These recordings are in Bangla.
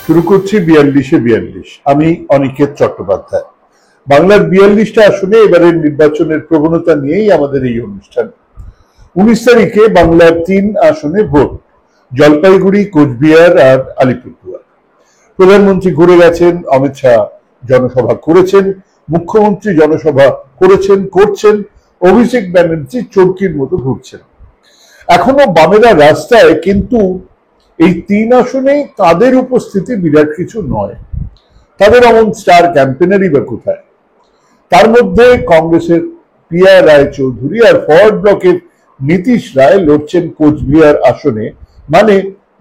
শুরু করছি 42-42। আমি অনিকেত চট্টোপাধ্যায়। বাংলার 42টা আসনে এবারের নির্বাচনের প্রবণতা নিয়েই আমাদের এই অনুষ্ঠান। 19 তারিখে বাংলার 3 আসনে ভোট, জলপাইগুড়ি, কোচবিহার আর আলিপুরদুয়ার। প্রধানমন্ত্রী ঘুরে গেছেন, অমিত শাহ জনসভা করেছেন, মুখ্যমন্ত্রী জনসভা করছেন, অভিষেক ব্যানার্জি চরকির মতো ঘুরছেন। এখনো বামেরা রাস্তায়, কিন্তু এই 3 আসনেই তাদের উপস্থিতি বিরাট কিছু নয়। তাদের অমন স্টার ক্যাম্পেনারই বা কোথায়? তার মধ্যে কংগ্রেসের প্রিয়া রায় চৌধুরী আর ফরওয়ার্ড ব্লকের নীতিশ রায় লড়ছেন কোচবিহার আসনে, মানে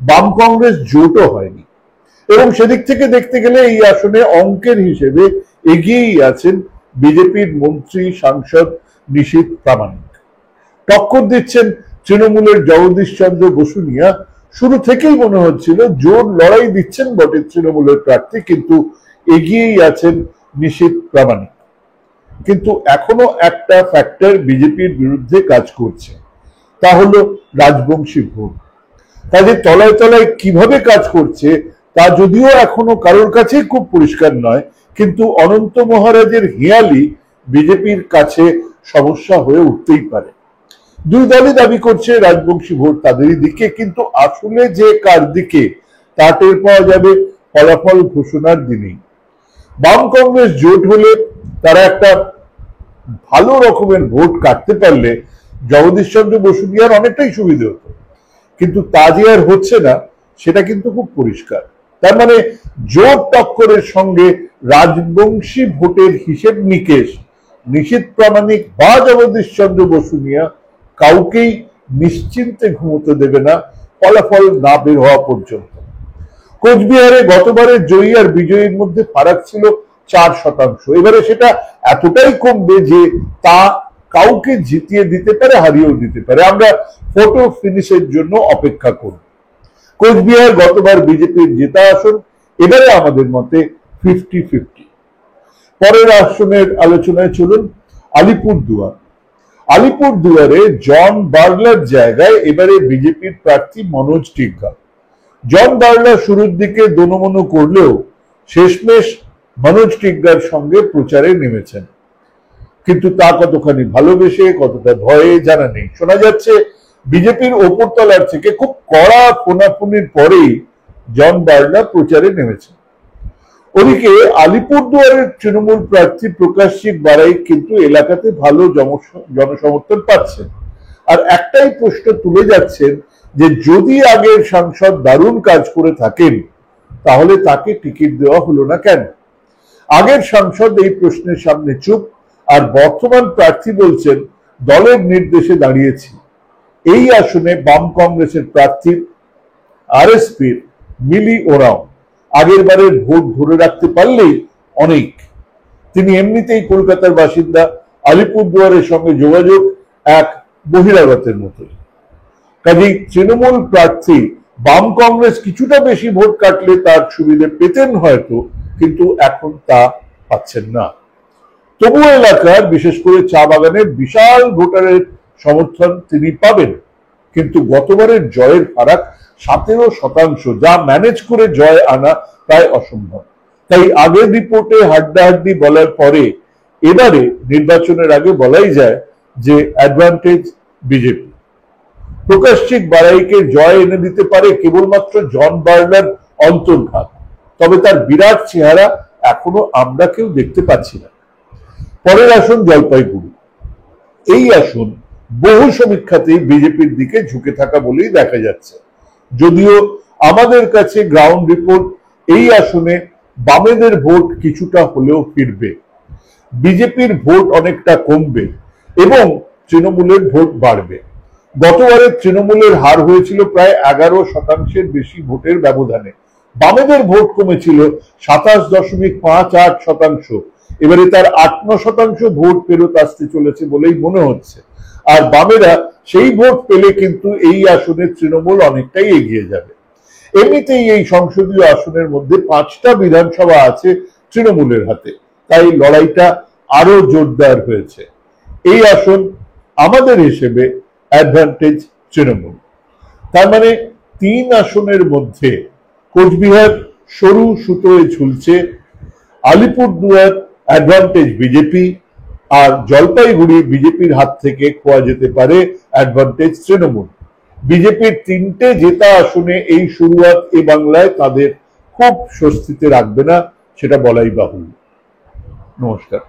বাম কংগ্রেস জোটও হয়নি। এবং সেদিক থেকে দেখতে গেলে এই আসনে অঙ্কের হিসেবে এগিয়েই আছেন বিজেপির মন্ত্রী সাংসদ নিশীথ প্রামাণিক। টক্কর দিচ্ছেন তৃণমূলের জগদীশ চন্দ্র বসুনিয়া। শুরু থেকেই মনে হচ্ছিল জোর লড়াই দিচ্ছেন বটে তৃণমূলের প্রার্থী, কিন্তু এগিয়েই আছেন নিশীথ প্রামাণিক। কিন্তু এখনো একটা ফ্যাক্টর বিজেপির বিরুদ্ধে কাজ করছে, তা হলো রাজবংশী ভোট। তাদের তলায় তলায় কিভাবে কাজ করছে তা যদিও এখনো কারোর কাছেই খুব পরিষ্কার নয়, কিন্তু অনন্ত মহারাজের হিয়ালি বিজেপির কাছে সমস্যা হয়ে উঠতেই পারে। দুই দলই দাবি করছে রাজবংশী ভোট তাদেরই দিকে, কিন্তু আসলে যে কার দিকে তা টের পাওয়া যাবে ফলাফল ঘোষণার দিনেই। বাম কংগ্রেস জোট হলে তারা একটা ভালো রকমের ভোট কাটতে পারলে জগদীশ চন্দ্র বসুনিয়ার অনেকটাই সুবিধে হতো, কিন্তু তা যে আর হচ্ছে না সেটা কিন্তু খুব পরিষ্কার। তার মানে জোট টক্করের সঙ্গে রাজবংশী ভোটের হিসেব নিকেশ নিশীথ প্রামাণিক বা জগদীশ চন্দ্র বসুনিয়া কাউকেই নিশ্চিন্তে ঘুমোতে দেবে না ফলাফল না বের হওয়া পর্যন্ত। কোচবিহারে গতবারের জয়ী আর বিজয়ীর মধ্যে ফারাক ছিল 4%। এবারে সেটা এতটাই কমবে যে তা কাউকে জিতিয়ে দিতে পারে, হারিয়েও দিতে পারে। আমরা ফটো ফিনিশের জন্য অপেক্ষা করব। কোচবিহার গতবার বিজেপির জেতা আসন, এবারে আমাদের মতে 50-50। পরের আসনের আলোচনায় চলুন আলিপুরদুয়ার। আলিপুরদুয়ারে জন বার্লার জায়গায় এবারে বিজেপির প্রার্থী মনোজ টিগ্গা। জন বার্লা শুরুর দিকে দোনোমনো করলেও শেষমেশ মনোজ টিগ্গার সঙ্গে প্রচারে নেমেছেন, কিন্তু তা কতখানি ভালোবেসে কতটা ভয়ে জানা নেই। শোনা যাচ্ছে বিজেপির ওপরতলার থেকে খুব কড়া ফোনাফুনির পরেই জন বার্লা প্রচারে নেমেছেন। ওদিকে আলিপুরদুয়ারের তৃণমূল প্রার্থী প্রকাশজিৎ বারাই কিন্তু এলাকাতে ভালো জনসমর্থন পাচ্ছেন, আর একটাই প্রশ্ন তুলে যাচ্ছেন যে যদি আগের সাংসদ দারুণ কাজ করে থাকেন তাহলে তাকে টিকিট দেওয়া হলো না কেন? আগের সাংসদ এই প্রশ্নের সামনে চুপ, আর বর্তমান প্রার্থী বলছেন দলের নির্দেশে দাঁড়িয়েছি। এই আসনে বাম কংগ্রেসের প্রার্থী আরএসপির মিলি ওরাও আগের বারের ভোট ধরে রাখতে পারলেই অনেক। তিনি এমনিতেই কলকাতার বাসিন্দা, আলিপুরদুয়ারের সঙ্গে যোগাযোগ এক বহিরাগতের মতোই। কাজেই তৃণমূল প্রার্থী বাম কংগ্রেস কিছুটা বেশি ভোট কাটলে তার সুবিধে পেতেন হয়তো, কিন্তু এখন তা পাচ্ছেন না। তবুও এলাকার, বিশেষ করে চা বাগানের বিশাল ভোটারের সমর্থন তিনি পাবেন, কিন্তু গতবারের জয়ের ফারাক 17%, যা ম্যানেজ করে জয় আনা প্রায় অসম্ভব। তাই আগের রিপোর্টে হাড্ডাহাড্ডি বলার পরে এবারে নির্বাচনের আগে বলাই যায় যে অ্যাডভান্টেজ বিজেপি। প্রকাশজিৎ বারাইকে জয় এনে দিতে পারে কেবলমাত্র জন বার্লার অন্তর্ঘাত, তবে তার বিরাট চেহারা এখনো আমরা কেউ দেখতে পাচ্ছি না। পরের আসন জলপাইগুড়ি। এই আসন বহু সমীক্ষাতেই বিজেপির দিকে ঝুঁকে থাকা বলেই দেখা যাচ্ছে, যদিও আমাদের কাছে গ্রাউন্ড রিপোর্ট এই আসনে বামেদের ভোট কিছুটা হলেও ফিরবে, বিজেপির ভোট অনেকটা কমবে এবং তৃণমূলের ভোট বাড়বে। গতবারে তৃণমূলের হার হয়েছিল প্রায় 11% বেশি ভোটের ব্যবধানে। বামেদের ভোট কমেছিল 27.58%। এবারে তার 8-9% ভোট ফেরত আসতে চলেছে বলেই মনে হচ্ছে। আর বামেরা সেই ভোট পেলে কিন্তু এই আসনে তৃণমূল অনেকটাই এগিয়ে যাবে। এমনিতেই এই সংসদীয় আসনের মধ্যে 5টা বিধানসভা আছে তৃণমূলের হাতে, তাই লড়াইটা আরো জোরদার হয়েছে। এই আসন আমাদের হিসেবে অ্যাডভান্টেজ তৃণমূল। তার মানে 3 আসনের মধ্যে কোচবিহার সরু সুতোয় ঝুলছে। আলিপুরদুয়ার অ্যাডভান্টেজ বিজেপি, আর জলপাইগুড়ি বিজেপির হাত থেকে খোয়া যেতে পারে অ্যাডভান্টেজ তৃণমূল। বিজেপির 3টে জেতা আসনে এই শুরুয়াত এ বাংলায় তাদের খুব স্বস্তিতে রাখবে না, সেটা বলাই বাহুল্য। নমস্কার।